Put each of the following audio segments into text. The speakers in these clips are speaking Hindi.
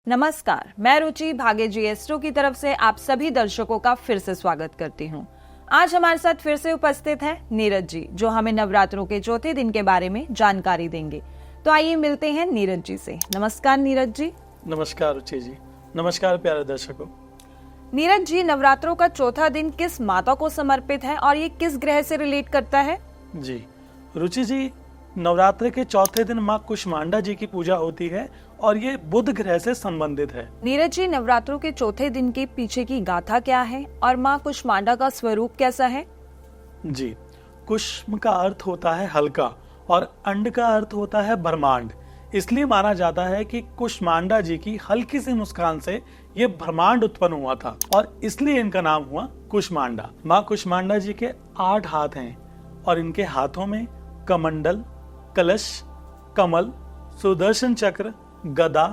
नमस्कार, मैं रुचि भाग्य जीएसटो की तरफ से आप सभी दर्शकों का फिर से स्वागत करती हूँ। आज हमारे साथ फिर से उपस्थित है नीरज जी, जो हमें नवरात्रों के चौथे दिन के बारे में जानकारी देंगे। तो आइए मिलते हैं नीरज जी से। नमस्कार नीरज जी। नमस्कार रुचि जी। नमस्कार प्यारे दर्शकों। नीरज जी, नवरात्रों का चौथा दिन किस माता को समर्पित है और ये किस ग्रह से रिलेट करता है? जी रुचि जी, नवरात्र के चौथे दिन माँ कुष्मांडा जी की पूजा होती है और ये बुध ग्रह से संबंधित है। नीरज जी, नवरात्रों के चौथे दिन के पीछे की गाथा क्या है और माँ कुष्मांडा का स्वरूप कैसा है? जी, कुष्म का अर्थ होता है हल्का और अंड का अर्थ होता है ब्रह्मांड। इसलिए माना जाता है कि कुष्मांडा जी की हल्की सी मुस्कान से ये ब्रह्मांड उत्पन्न हुआ था और इसलिए इनका नाम हुआ कुष्मांडा। माँ कुष्मांडा जी के 8 हाथ हैं और इनके हाथों में कमंडल, कलश, कमल, सुदर्शन चक्र, गदा,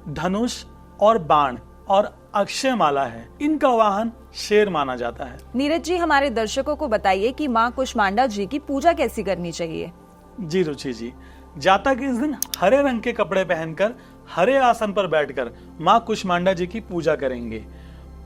धनुष और बाण और अक्षय माला है। इनका वाहन शेर माना जाता है। नीरज जी, हमारे दर्शकों को बताइए कि माँ कुष्मांडा जी की पूजा कैसी करनी चाहिए? जी रुचि जी, जातक इस दिन हरे रंग के कपड़े पहनकर हरे आसन पर बैठकर माँ कुष्मांडा जी की पूजा करेंगे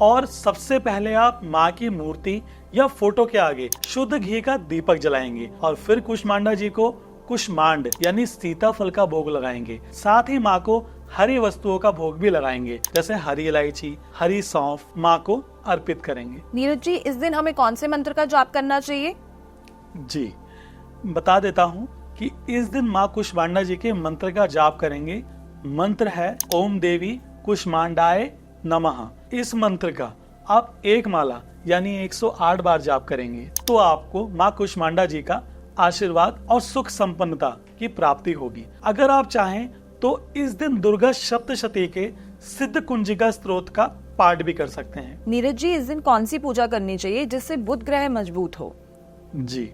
और सबसे पहले आप माँ की मूर्ति या फोटो के आगे शुद्ध घी का दीपक जलाएंगे और फिर कुष्मांडा जी को कुष्मांड यानी सीताफल का भोग लगाएंगे। साथ ही माँ को हरी वस्तुओं का भोग भी लगाएंगे, जैसे हरी इलायची, हरी सौंफ माँ को अर्पित करेंगे। नीरज जी, इस दिन हमें कौन से मंत्र का जाप करना चाहिए? जी बता देता हूँ कि इस दिन माँ कुष्मांडा जी के मंत्र का जाप करेंगे। मंत्र है ओम देवी कुष्मांडाय नमः। इस मंत्र का आप एक माला यानी 108 बार जाप करेंगे तो आपको माँ कुष्मांडा जी का आशीर्वाद और सुख संपन्नता की प्राप्ति होगी। अगर आप चाहें तो इस दिन दुर्गा सप्तशती के सिद्ध कुंजिका स्त्रोत का पाठ भी कर सकते हैं। नीरज जी, इस दिन कौन सी पूजा करनी चाहिए जिससे बुध ग्रह मजबूत हो? जी,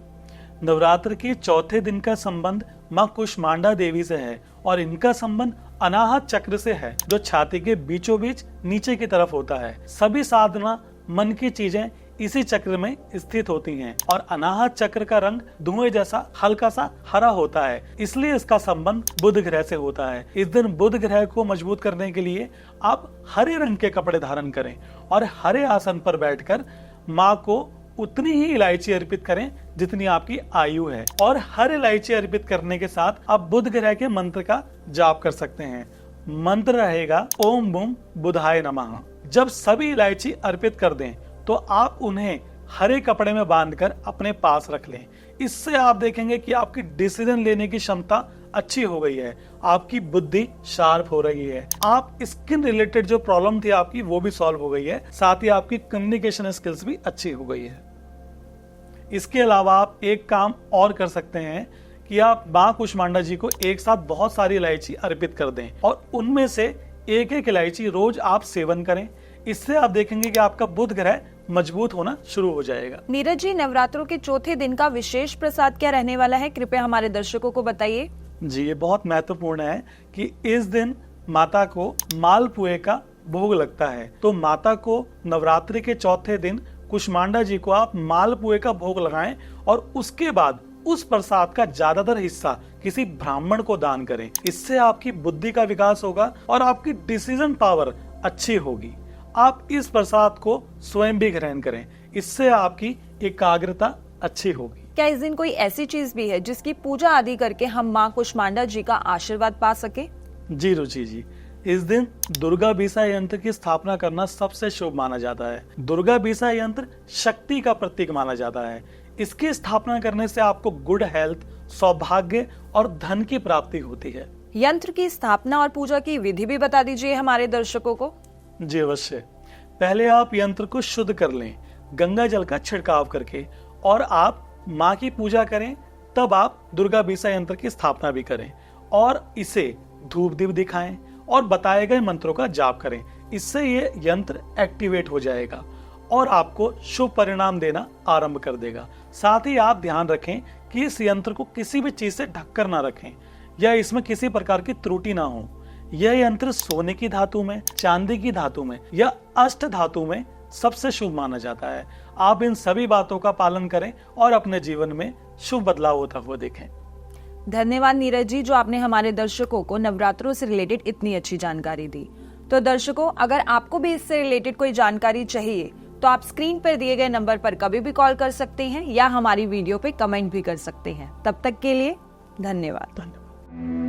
नवरात्र के चौथे दिन का संबंध माँ कुष्मांडा देवी से है और इनका संबंध अनाहत चक्र से है, जो छाती के बीचों बीच नीचे की तरफ होता है। सभी साधना मन की चीजें इसी चक्र में स्थित होती हैं और अनाहत चक्र का रंग धुएं जैसा हल्का सा हरा होता है, इसलिए इसका संबंध बुध ग्रह से होता है। इस दिन बुध ग्रह को मजबूत करने के लिए आप हरे रंग के कपड़े धारण करें और हरे आसन पर बैठकर माँ को उतनी ही इलायची अर्पित करें जितनी आपकी आयु है और हर इलायची अर्पित करने के साथ आप बुध ग्रह के मंत्र का जाप कर सकते हैं। मंत्र रहेगा ओम बूम बुधाय नमः। जब सभी इलायची अर्पित कर दें तो आप उन्हें हरे कपड़े में बांधकर अपने पास रख लें। इससे आप देखेंगे कि आपकी डिसीजन लेने की क्षमता अच्छी हो गई है, आपकी बुद्धि शार्प हो रही है, आप स्किन रिलेटेड जो प्रॉब्लम थी आपकी वो भी सॉल्व हो गई है, साथ ही आपकी कम्युनिकेशन स्किल्स भी अच्छी हो गई है। इसके अलावा आप एक काम और कर सकते हैं कि आप माँ कुष्मांडा जी को एक साथ बहुत सारी इलायची अर्पित कर दें और उनमें से एक एक इलायची रोज आप सेवन करें। इससे आप देखेंगे कि आपका बुध ग्रह मजबूत होना शुरू हो जाएगा। नीरज जी, नवरात्रों के चौथे दिन का विशेष प्रसाद क्या रहने वाला है? कृपया हमारे दर्शकों को बताइए। जी, ये बहुत महत्वपूर्ण है कि इस दिन माता को मालपुए का भोग लगता है, तो माता को नवरात्रि के चौथे दिन कुष्मांडा जी को आप मालपुए का भोग लगाएं और उसके बाद उस प्रसाद का ज्यादातर हिस्सा किसी ब्राह्मण को दान करें। इससे आपकी बुद्धि का विकास होगा और आपकी डिसीजन पावर अच्छी होगी। आप इस प्रसाद को स्वयं भी ग्रहण करें, इससे आपकी एकाग्रता अच्छी होगी। क्या इस दिन कोई ऐसी चीज भी है जिसकी पूजा आदि करके हम माँ कुष्मांडा जी का आशीर्वाद पा सके? जी रुचि जी, इस दिन दुर्गा बीसा यंत्र की स्थापना करना सबसे शुभ माना जाता है। दुर्गा बीसा यंत्र शक्ति का प्रतीक माना जाता है। इसकी स्थापना करने से आपको गुड हेल्थ, सौभाग्य और धन की प्राप्ति होती है। यंत्र की स्थापना और पूजा की विधि भी बता दीजिए हमारे दर्शकों को। जी अवश्य। पहले आप यंत्र को शुद्ध कर लें गंगा जल का छिड़काव करके और आप माँ की पूजा करें, तब आप दुर्गा बीसा यंत्र की स्थापना भी करें और इसे धूप दीप दिखाएं और बताए गए मंत्रों का जाप करें। इससे ये यंत्र एक्टिवेट हो जाएगा और आपको शुभ परिणाम देना आरंभ कर देगा। साथ ही आप ध्यान रखें कि इस यंत्र को किसी भी चीज से ढककर ना रखें या इसमें किसी प्रकार की त्रुटि ना हो। यह यंत्र सोने की धातु में, चांदी की धातु में या अष्ट धातु में सबसे शुभ माना जाता है। आप इन सभी बातों का पालन करें और अपने जीवन में शुभ बदलाव होता हुआ देखें। धन्यवाद नीरज जी, जो आपने हमारे दर्शकों को नवरात्रों से रिलेटेड इतनी अच्छी जानकारी दी। तो दर्शकों, अगर आपको भी इससे रिलेटेड कोई जानकारी चाहिए तो आप स्क्रीन पर दिए गए नंबर पर कभी भी कॉल कर सकते हैं या हमारी वीडियो पे कमेंट भी कर सकते हैं। तब तक के लिए धन्यवाद।